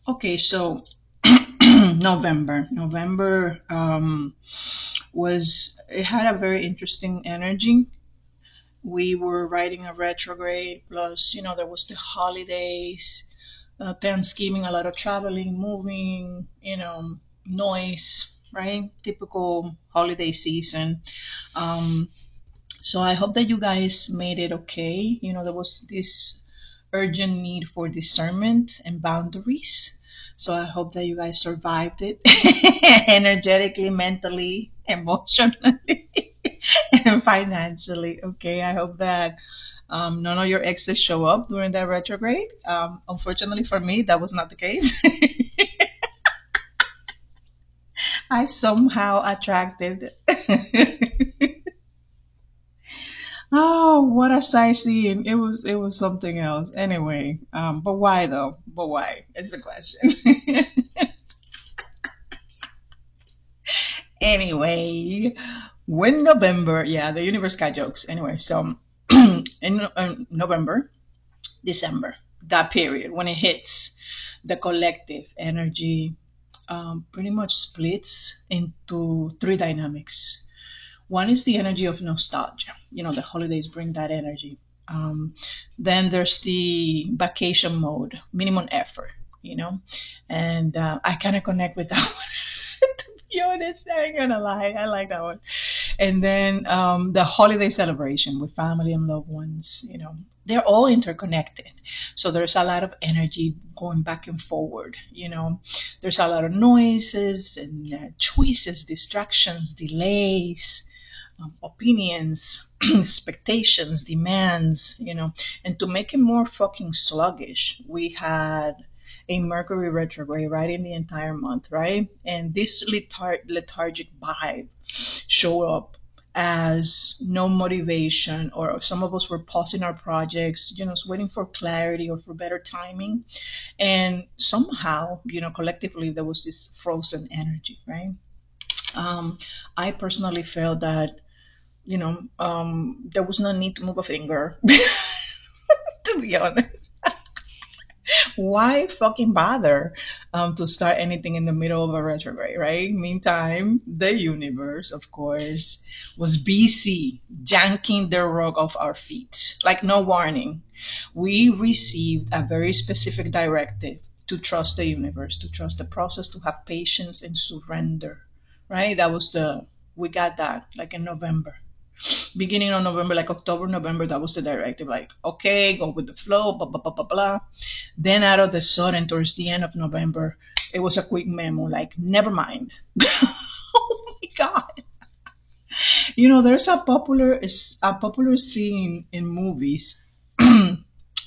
Okay, so November was it had a very interesting energy. We were riding a retrograde, plus there was the holidays, Thanksgiving, a lot of traveling, moving, noise, right? Typical holiday season. Um, so I hope that you guys made it okay. There was this urgent need for discernment and boundaries. So I hope that you guys survived it energetically, mentally, emotionally, and financially. Okay, I hope that none of your exes show up during that retrograde. Unfortunately for me, that was not the case. I somehow attracted. Oh, what a sightseeing! It was something else. Anyway, but why though? But why? It's the question. Anyway, when November, yeah, the universe got jokes. Anyway, so in November, December, that period when it hits, the collective energy pretty much splits into three dynamics. One is the energy of nostalgia. The holidays bring that energy. Um, then there's the vacation mode, minimum effort, you know, and I kind of connect with that one. To be honest, I ain't gonna lie, I like that one. And then the holiday celebration with family and loved ones, they're all interconnected. So there's a lot of energy going back and forward. There's a lot of noises and choices, distractions, delays, opinions, expectations, demands, and to make it more fucking sluggish, we had a Mercury retrograde right in the entire month, right? And this lethargic vibe show up as no motivation, or some of us were pausing our projects, waiting for clarity or for better timing. And somehow, collectively, there was this frozen energy, right? I personally felt that there was no need to move a finger, to be honest. Why fucking bother to start anything in the middle of a retrograde, right? Meantime, the universe, of course, was busy janking the rug off our feet. Like, no warning. We received a very specific directive to trust the universe, to trust the process, to have patience and surrender, right? We got that like in November, beginning of November, like October, November, that was the directive. Like, okay, go with the flow, blah, blah, blah, blah, blah. Then out of the sudden, towards the end of November, it was a quick memo, like, never mind. Oh my God. There's a popular scene in movies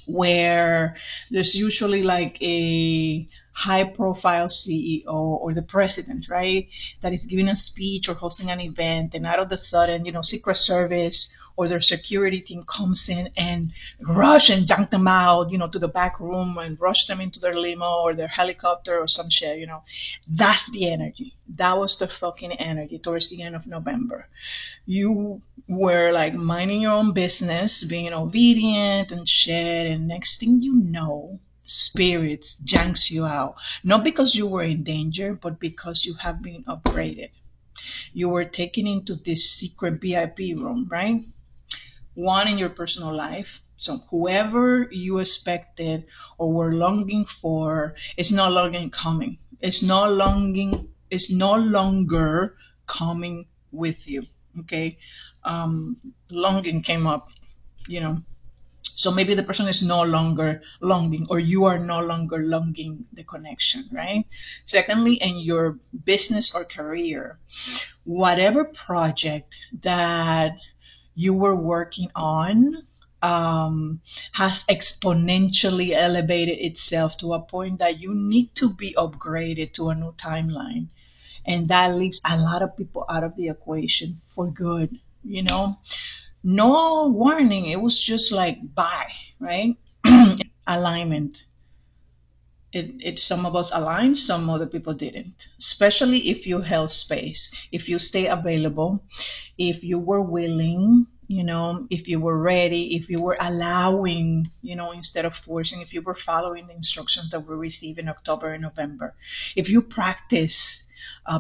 where there's usually like a high profile CEO or the president, right? That is giving a speech or hosting an event, and out of the sudden, Secret Service or their security team comes in and rush and junk them out, to the back room and rush them into their limo or their helicopter or some shit. That's the energy. That was the fucking energy towards the end of November. You were like minding your own business, being obedient and shit, and next thing you know, spirits janks you out. Not because you were in danger, but because you have been upgraded. You were taken into this secret VIP room, right? One in your personal life. So whoever you expected or were longing for is no longer coming. It's no longer coming with you. Okay. Longing came up, you know. So maybe the person is no longer longing, or you are no longer longing the connection, right? Secondly, in your business or career, whatever project that you were working on has exponentially elevated itself to a point that you need to be upgraded to a new timeline. And that leaves a lot of people out of the equation for good, no warning. It was just like, bye, right? Alignment. Some of us aligned, some other people didn't. Especially if you held space, if you stay available, if you were willing if you were ready, if you were allowing, instead of forcing, if you were following the instructions that we received in October and November, if you practice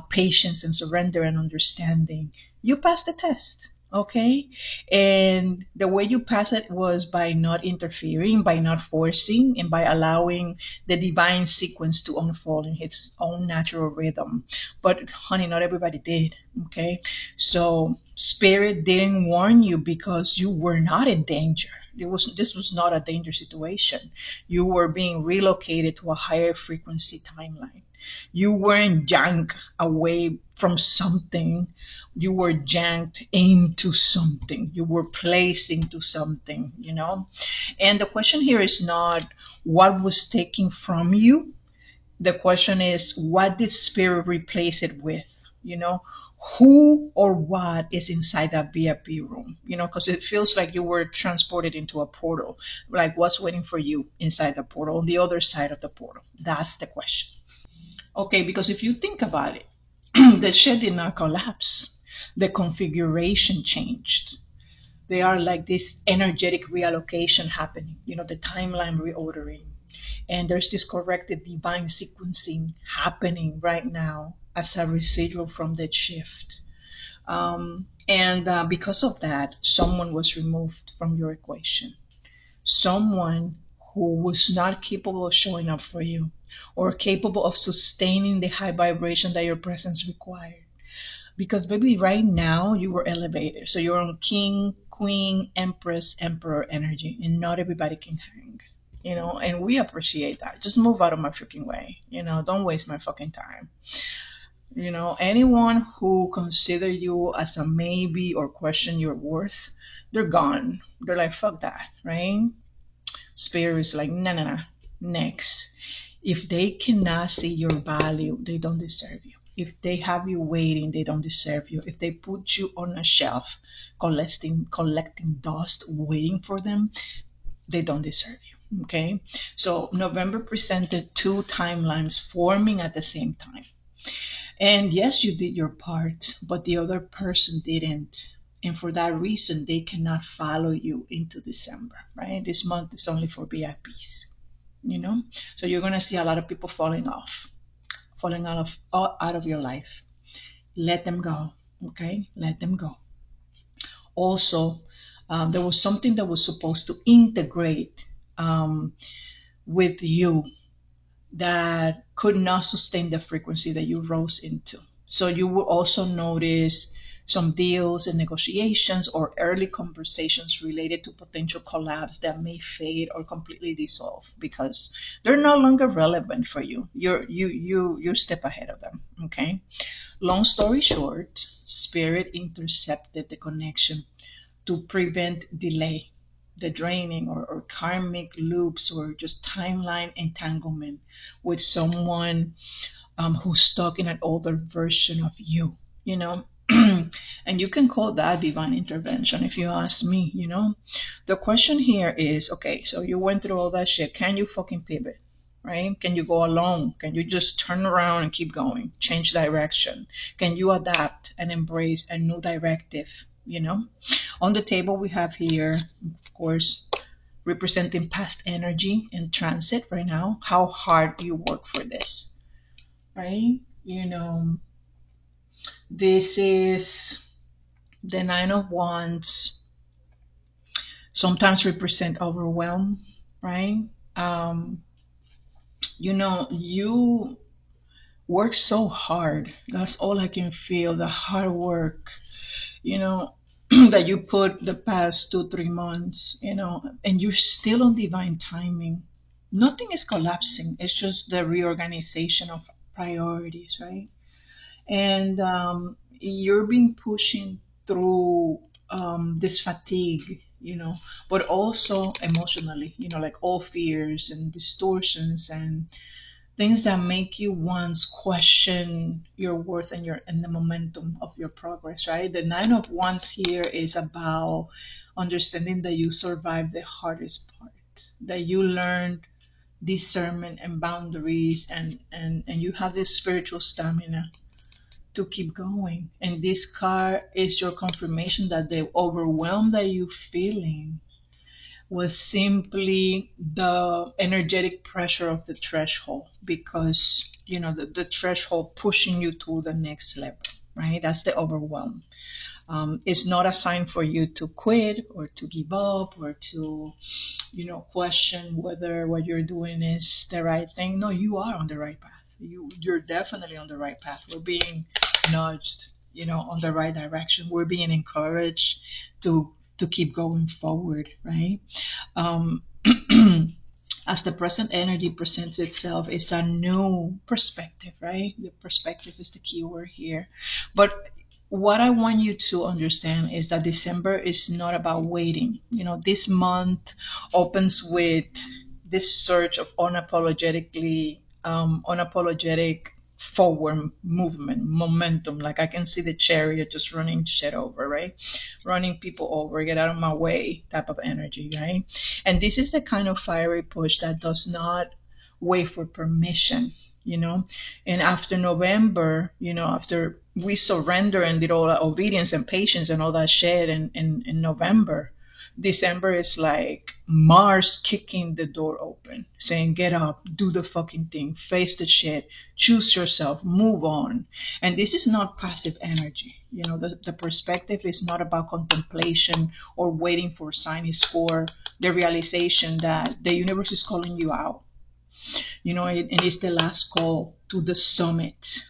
patience and surrender and understanding, you passed the test. Okay. And the way you pass it was by not interfering, by not forcing, and by allowing the divine sequence to unfold in its own natural rhythm. But honey, not everybody did. Okay. So spirit didn't warn you because you were not in danger. This was not a danger situation. You were being relocated to a higher frequency timeline. You weren't yanked away from something. You were yanked into something. You were placed into something. And the question here is not what was taken from you. The question is, what did spirit replace it with? You know, who or what is inside that VIP room? Because it feels like you were transported into a portal. Like, what's waiting for you inside the portal, on the other side of the portal? That's the question. Okay, because if you think about it, the shed did not collapse. The configuration changed. They are like this energetic reallocation happening, the timeline reordering. And there's this corrected divine sequencing happening right now as a residual from that shift. And because of that, someone was removed from your equation. Someone who was not capable of showing up for you or capable of sustaining the high vibration that your presence required. Because, baby, right now you were elevated. So you're on king, queen, empress, emperor energy, and not everybody can hang. And we appreciate that. Just move out of my freaking way. Don't waste my fucking time. Anyone who consider you as a maybe or question your worth, they're gone. They're like, fuck that, right? Spirit is like, no, no, no. Next. If they cannot see your value, they don't deserve you. If they have you waiting, they don't deserve you. If they put you on a shelf collecting dust, waiting for them, they don't deserve you. Okay? So November presented two timelines forming at the same time. And yes, you did your part, but the other person didn't. And for that reason, they cannot follow you into December, right? This month is only for VIPs, you know? So you're going to see a lot of people falling out of your life. Let them go, okay? Let them go. Also, there was something that was supposed to integrate um, with you that could not sustain the frequency that you rose into. So you will also notice some deals and negotiations or early conversations related to potential collabs that may fade or completely dissolve because they're no longer relevant for you. You're step ahead of them. Okay. Long story short, spirit intercepted the connection to prevent delay, the draining or karmic loops or just timeline entanglement with someone who's stuck in an older version of you. And you can call that divine intervention if you ask me. The question here is, okay, so you went through all that shit. Can you fucking pivot? Right? Can you go alone? Can you just turn around and keep going? Change direction? Can you adapt and embrace a new directive? On the table we have here, of course, representing past energy in transit right now, how hard you work for this, right? This is the Nine of Wands, sometimes represent overwhelm, right? Um, you work so hard. That's all I can feel, the hard work, you know, that you put the past 2, 3 months, and you're still on divine timing. Nothing is collapsing. It's just the reorganization of priorities, right? And you're being pushing through this fatigue, but also emotionally, like all fears and distortions and things that make you once question your worth and the momentum of your progress, right? The Nine of Wands here is about understanding that you survived the hardest part, that you learned discernment and boundaries, and you have this spiritual stamina to keep going. And this card is your confirmation that the overwhelm that you're feeling was simply the energetic pressure of the threshold, because the threshold pushing you to the next level, right? That's the overwhelm. It's not a sign for you to quit or to give up or to question whether what you're doing is the right thing. No, you are on the right path. You're definitely on the right path. We're being nudged, on the right direction. We're being encouraged to keep going forward, right? Um, as the present energy presents itself, it's a new perspective, right? The perspective is the key word here. But what I want you to understand is that December is not about waiting. This month opens with this surge of unapologetic forward movement, momentum. Like I can see the chariot just running shit over, right? Running people over, get out of my way type of energy, right? And this is the kind of fiery push that does not wait for permission, you know. And after November, after we surrender and did all that obedience and patience and all that shit in November, December is like Mars kicking the door open, saying, get up, do the fucking thing, face the shit, choose yourself, move on. And this is not passive energy. The perspective is not about contemplation or waiting for sign. It's for the realization that the universe is calling you out. And it's the last call to the summit,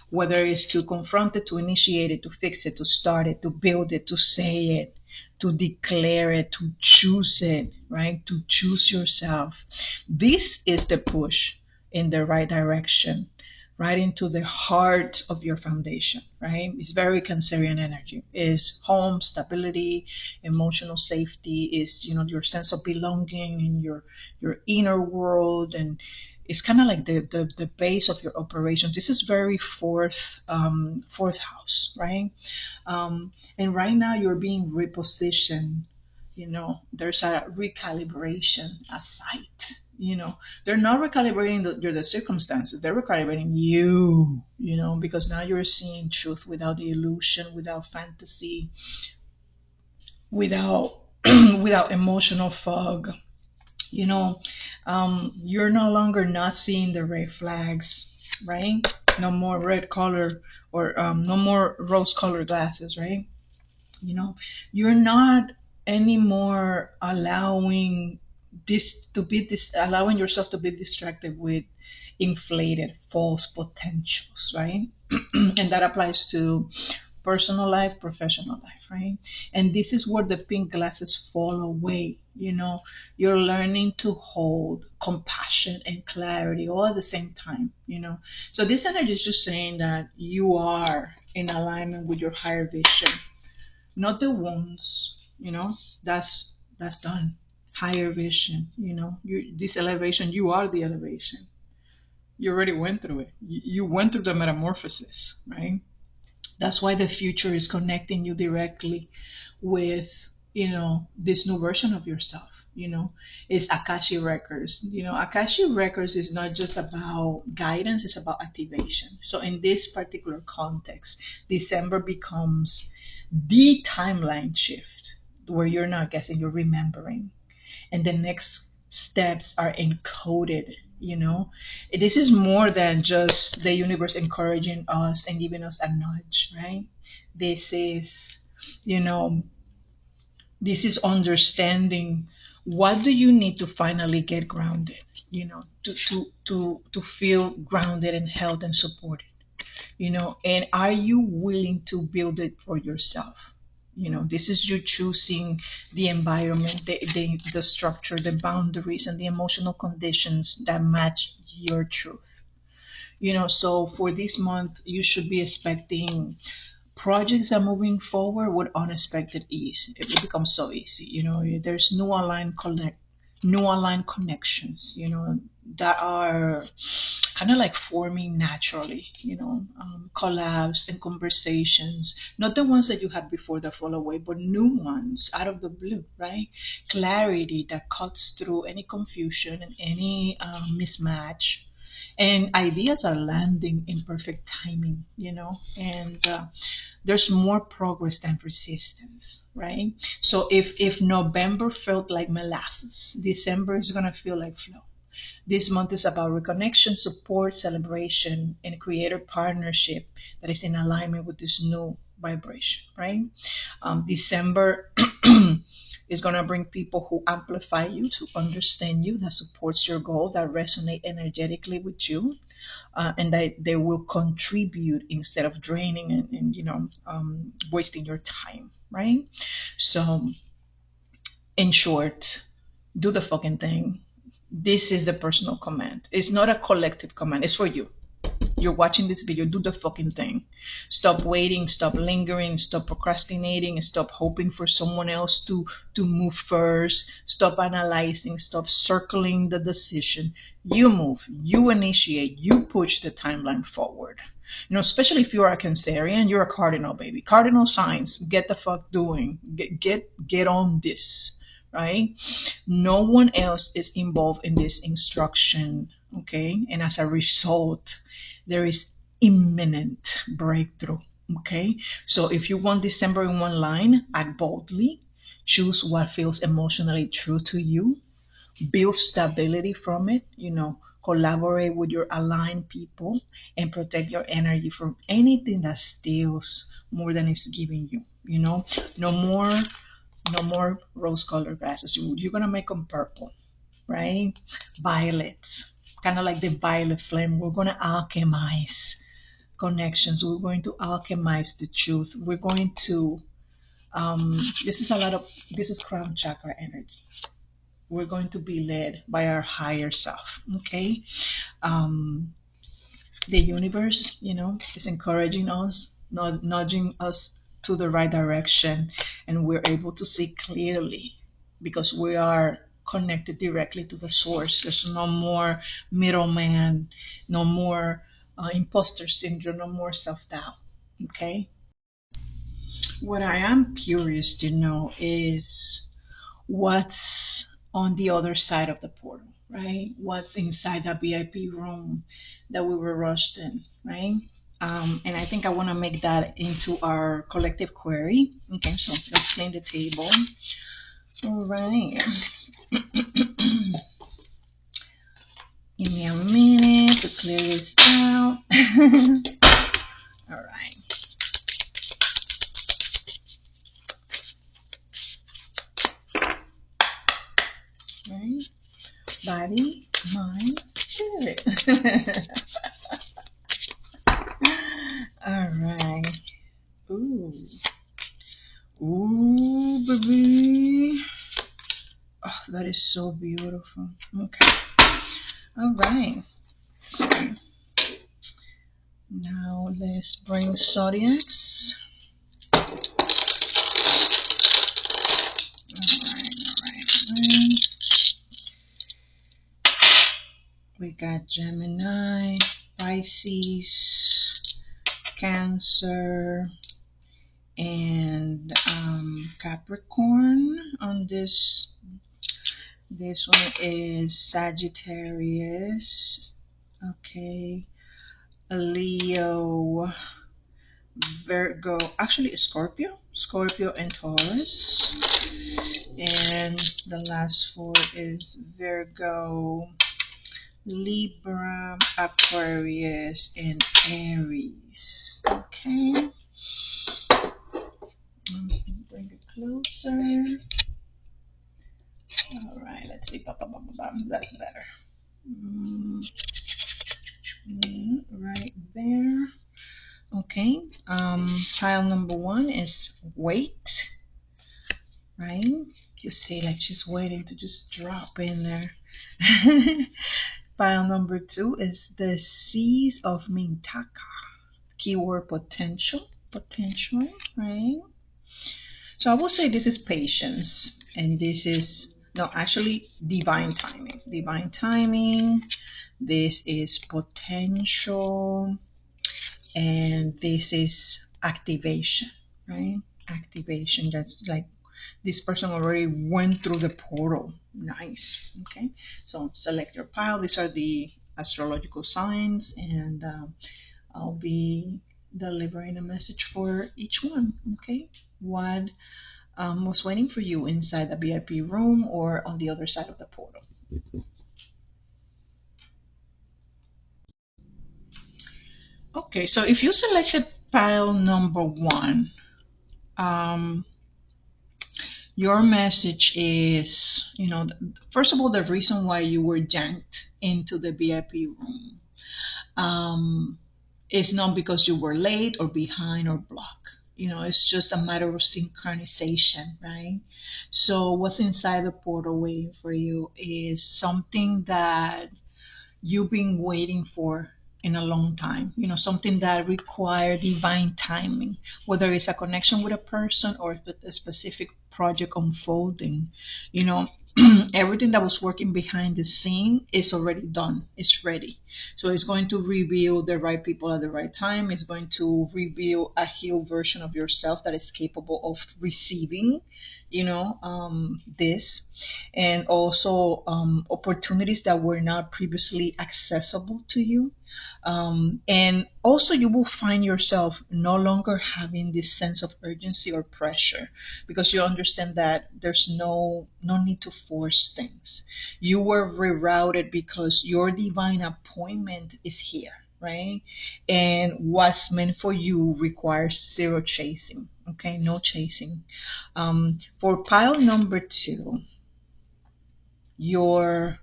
whether it's to confront it, to initiate it, to fix it, to start it, to build it, to say it, to declare it, to choose it, right? To choose yourself. This is the push in the right direction, right into the heart of your foundation, right? It's very Cancerian energy. Is home, stability, emotional safety, is your sense of belonging in your inner world, and it's kind of like the base of your operation. This is very fourth house, right? And right now you're being repositioned. There's a recalibration, a sight. They're not recalibrating the circumstances. They're recalibrating you. Because now you're seeing truth without the illusion, without fantasy, without without emotional fog. you know you're no longer not seeing the red flags, right? No more red color, or no more rose colored glasses, right? you know you're not anymore allowing yourself to be distracted with inflated false potentials, right? And that applies to personal life, professional life, right? And this is where the pink glasses fall away. You're learning to hold compassion and clarity all at the same time. So this energy is just saying that you are in alignment with your higher vision, not the wounds. That's done. Higher vision. This elevation, you are the elevation. You already went through it. You went through the metamorphosis, right? That's why the future is connecting you directly with this new version of yourself. It's Akashi records. Akashi records is not just about guidance, it's about activation. So in this particular context, December becomes the timeline shift, where you're not guessing, you're remembering, and the next steps are encoded. This is more than just the universe encouraging us and giving us a nudge, right? This is you know this is understanding, what do you need to finally get grounded, to feel grounded and held and supported. And are you willing to build it for yourself? This is you choosing the environment, the structure, the boundaries, and the emotional conditions that match your truth. So for this month, you should be expecting projects are moving forward with unexpected ease. It becomes so easy. There's new aligned connections, that are kind of like forming naturally, collabs and conversations, not the ones that you had before that fall away, but new ones out of the blue, right? Clarity that cuts through any confusion and any mismatch, and ideas are landing in perfect timing, and there's more progress than resistance, right? So if November felt like molasses, December is going to feel like flow. This month is about reconnection, support, celebration, and creator partnership that is in alignment with this new vibration, right? December is going to bring people who amplify you, to understand you, that supports your goal, that resonate energetically with you, and that they will contribute instead of draining and wasting your time, right? So, in short, do the fucking thing. This is the personal command. It's not a collective command. It's for you. You're watching this video, do the fucking thing. Stop waiting, stop lingering, stop procrastinating, and stop hoping for someone else to move first. Stop analyzing, stop circling the decision. You move, you initiate, you push the timeline forward. Especially if you're a Cancerian, you're a cardinal, baby. Cardinal signs, get the fuck doing. Get on this, right? No one else is involved in this instruction, okay? And as a result, there is imminent breakthrough, okay? So if you want December in one line, act boldly, choose what feels emotionally true to you, build stability from it, collaborate with your aligned people, and protect your energy from anything that steals more than it's giving you, no more rose colored glasses. You're gonna make them purple, right? Violets, kind of like the violet flame. We're gonna alchemize connections. We're going to alchemize the truth. We're going to this is crown chakra energy. We're going to be led by our higher self. Okay. um the universe, is encouraging us, nudging us to the right direction, and we're able to see clearly because we are connected directly to the source. There's no more middleman, no more imposter syndrome, no more self doubt. Okay. What I am curious to know is what's on the other side of the portal, right? What's inside that VIP room that we were rushed in, right? And I think I want to make that into our collective query. Okay, so let's clean the table. All right. Give me a minute to clear this out. All right. Right. Body, mind, spirit. All right. Ooh. Ooh, baby. Oh, that is so beautiful. Okay. All right. Now let's bring zodiacs. All right. We got Gemini, Pisces, Cancer, and Capricorn on this. This one is Sagittarius. Okay. Leo, Virgo, actually Scorpio and Taurus. And the last four is Virgo, Libra, Aquarius, and Aries. Okay. Bring it closer. All right, let's see. That's better. Right there. Okay. Pile number one is weight. Right? You see, like she's waiting to just drop in there. Pile number two is the Seas of Mintaka. Keyword potential. Potential, right? So I will say this is patience, and this is no, actually divine timing. Divine timing. This is potential, and this is activation, right? Activation. That's like this person already went through the portal. Nice. Okay. So select your pile. These are the astrological signs, and I'll be delivering a message for each one. Okay, what was waiting for you inside the VIP room or on the other side of the portal? Okay, so if you selected pile number one, um, your message is, first of all, the reason why you were yanked into the VIP room um, is not because you were late or behind or blocked. It's just a matter of synchronization, right? So, what's inside the portal waiting for you is something that you've been waiting for in a long time, something that require divine timing, whether it's a connection with a person or a specific project unfolding. you know Everything that was working behind the scene is already done, it's ready. So it's going to reveal the right people at the right time. It's going to reveal a healed version of yourself that is capable of receiving this, and also opportunities that were not previously accessible to you. And also, you will find yourself no longer having this sense of urgency or pressure, because you understand that there's no need to force things. You were rerouted because your divine appointment is here, right? And what's meant for you requires zero chasing. Okay, no chasing. For pile number two, your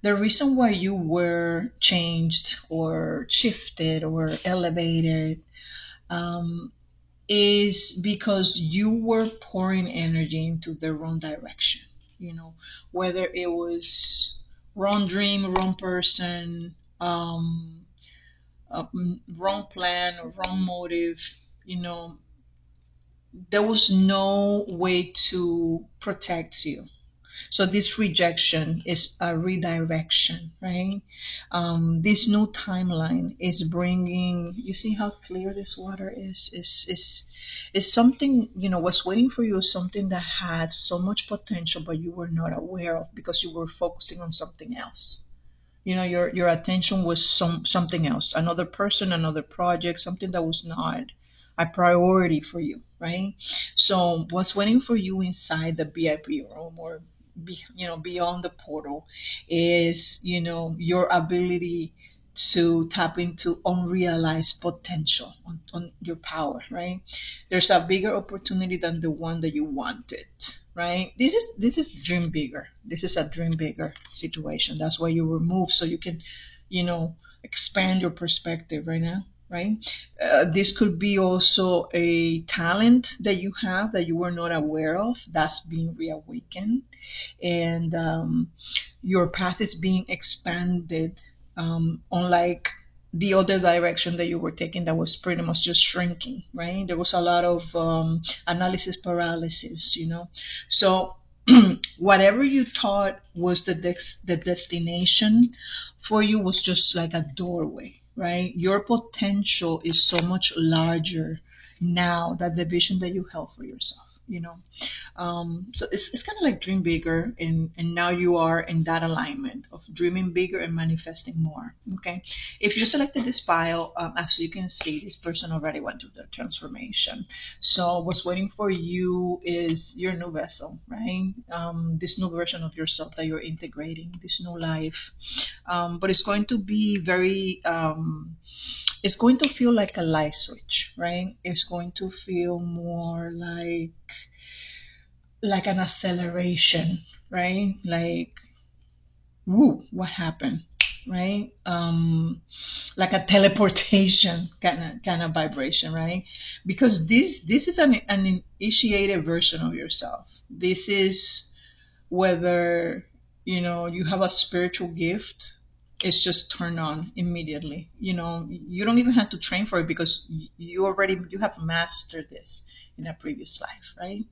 the reason why you were changed or shifted or elevated is because you were pouring energy into the wrong direction. Whether it was wrong dream, wrong person, wrong plan, or wrong motive. you know there was no way to protect you. So this rejection is a redirection, right? This new timeline is bringing. You see how clear this water is. Is something, what's waiting for you is something that had so much potential, but you were not aware of because you were focusing on something else. Your attention was something else, another person, another project, something that was not a priority for you, right? So what's waiting for you inside the VIP room, or beyond the portal, is your ability to tap into unrealized potential, on your power, right? There's a bigger opportunity than the one that you wanted, right? This is dream bigger. This is a dream bigger situation. That's why you were moved, so you can, expand your perspective right now, right? This could be also a talent that you have that you were not aware of, that's being reawakened. And your path is being expanded, unlike the other direction that you were taking that was pretty much just shrinking, right? There was a lot of analysis paralysis. So whatever you thought was the destination for you was just like a doorway, right? Your potential is so much larger now, that the vision that you held for yourself. So it's kind of like dream bigger, and now you are in that alignment of dreaming bigger and manifesting more. Okay, if you selected this pile, as you can see, this person already went through the transformation. So what's waiting for you is your new vessel, right? This new version of yourself that you're integrating, this new life. But it's going to be very it's going to feel like a light switch, right? It's going to feel more like an acceleration, right? Like, woo, what happened, right? Like a teleportation kind of vibration, right? Because this is an initiated version of yourself. This is whether you have a spiritual gift. It's just turned on immediately. You don't even have to train for it, because you have mastered this in a previous life, right?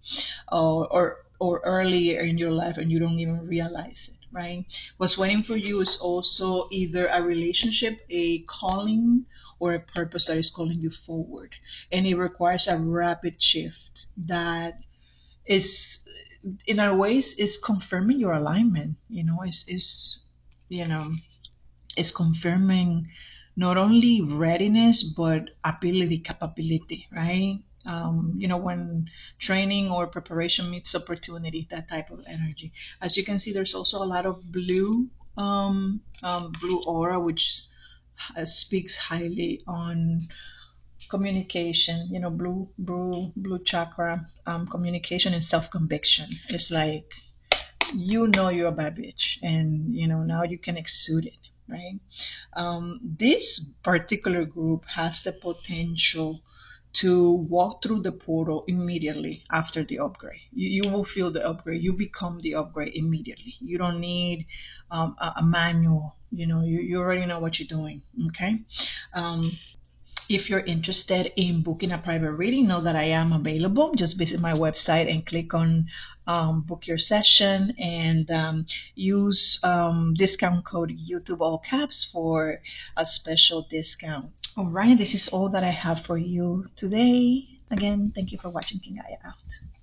Or earlier in your life, and you don't even realize it, right? What's waiting for you is also either a relationship, a calling, or a purpose that is calling you forward, and it requires a rapid shift that is, in our ways, is confirming your alignment. Is you know is confirming not only readiness but ability, capability, right? When training or preparation meets opportunity, that type of energy. As you can see, there's also a lot of blue aura, which speaks highly on communication. Blue chakra, communication and self conviction. It's like you're a bad bitch, and now you can exude it, right? This particular group has the potential to walk through the portal immediately after the upgrade. You will feel the upgrade. You become the upgrade immediately. You don't need a manual. You already know what you're doing. Okay. Um, if you're interested in booking a private reading, know that I am available. Just visit my website and click on book your session, and use discount code YouTube all caps for a special discount. All right, this is all that I have for you today. Again, thank you for watching. King Gaia out.